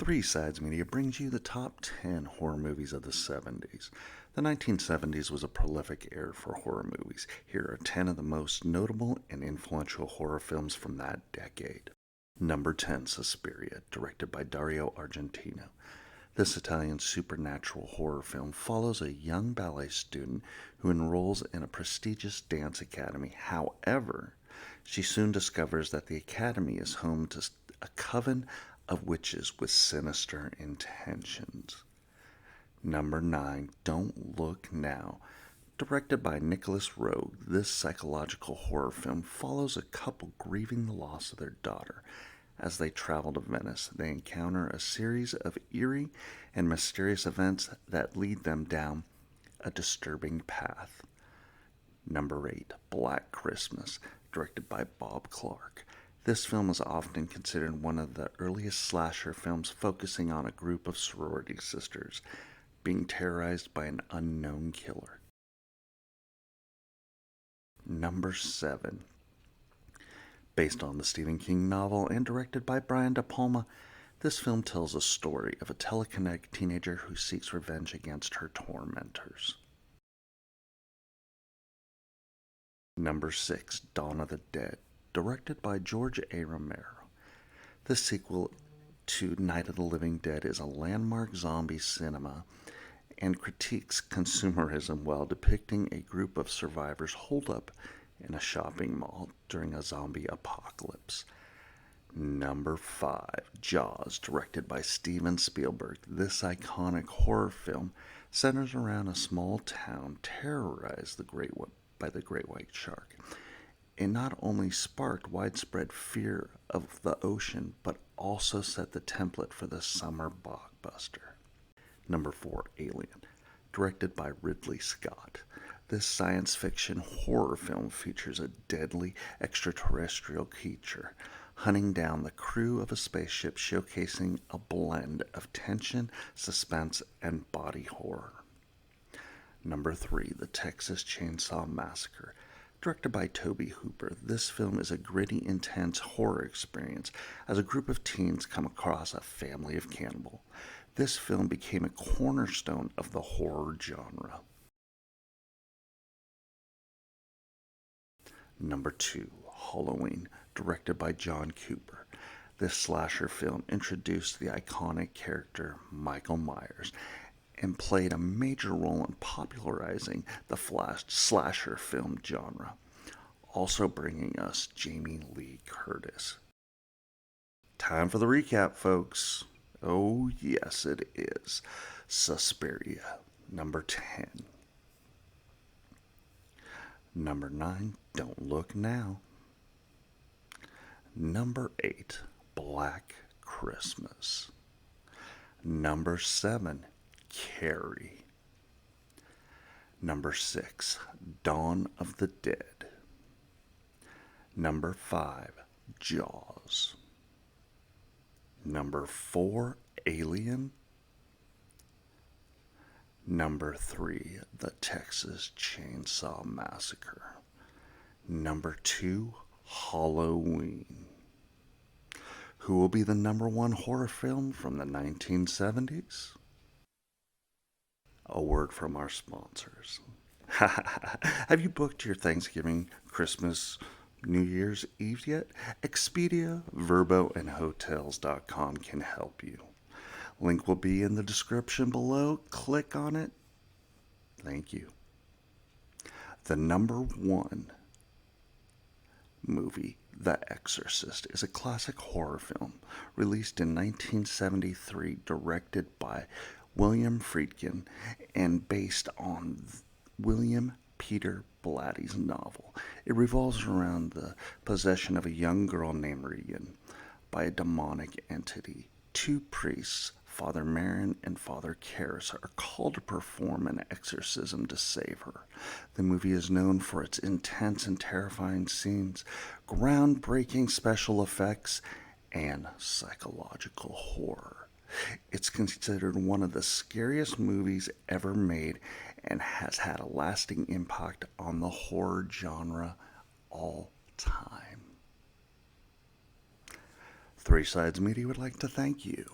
Three Sides Media brings you the top 10 horror movies of the 70s. The 1970s was a prolific era for horror movies. Here are 10 of the most notable and influential horror films from that decade. Number 10, Suspiria, directed by Dario Argentino. This Italian supernatural horror film follows a young ballet student who enrolls in a prestigious dance academy. However, she soon discovers that the academy is home to a coven of witches with sinister intentions. Number 9, Don't Look Now. Directed by Nicholas Roeg, this psychological horror film follows a couple grieving the loss of their daughter. As they travel to Venice, they encounter a series of eerie and mysterious events that lead them down a disturbing path. Number 8, Black Christmas, directed by Bob Clark. This film is often considered one of the earliest slasher films, focusing on a group of sorority sisters being terrorized by an unknown killer. Number 7. Based on the Stephen King novel and directed by Brian De Palma, this film tells a story of a telekinetic teenager who seeks revenge against her tormentors. Number 6. Dawn of the Dead, directed by George A. Romero. This sequel to Night of the Living Dead is a landmark zombie cinema and critiques consumerism while depicting a group of survivors holed up in a shopping mall during a zombie apocalypse. Number 5, Jaws, directed by Steven Spielberg. This iconic horror film centers around a small town terrorized by the great white shark. It not only sparked widespread fear of the ocean, but also set the template for the summer blockbuster. Number 4, Alien, directed by Ridley Scott. This science fiction horror film features a deadly extraterrestrial creature hunting down the crew of a spaceship, showcasing a blend of tension, suspense, and body horror. Number 3, The Texas Chainsaw Massacre, directed by Tobe Hooper. This film is a gritty, intense horror experience as a group of teens come across a family of cannibals. This film became a cornerstone of the horror genre. Number 2, Halloween, directed by John Cooper. This slasher film introduced the iconic character Michael Myers and played a major role in popularizing the slasher film genre, also bringing us Jamie Lee Curtis. Time for the recap, folks. Oh, yes, it is. Suspiria, number 10. Number 9, Don't Look Now. Number 8, Black Christmas. Number 7, Carrie. Number 6, Dawn of the Dead. Number 5, Jaws. Number 4, Alien. Number 3, The Texas Chainsaw Massacre. Number 2, Halloween. Who will be the number 1 horror film from the 1970s? A word from our sponsors. Have you booked your Thanksgiving, Christmas, New Year's Eve yet? Expedia, VRBO, and Hotels.com can help you. Link will be in the description below. Click on it. Thank you. The number 1 movie, The Exorcist, is a classic horror film released in 1973, directed by William Friedkin and based on William Peter Blatty's novel. It revolves around the possession of a young girl named Regan by a demonic entity. 2 priests, Father Marin and Father Karras, are called to perform an exorcism to save her. The movie is known for its intense and terrifying scenes, groundbreaking special effects, and psychological horror. It's considered one of the scariest movies ever made and has had a lasting impact on the horror genre all time. Three Sides Media would like to thank you.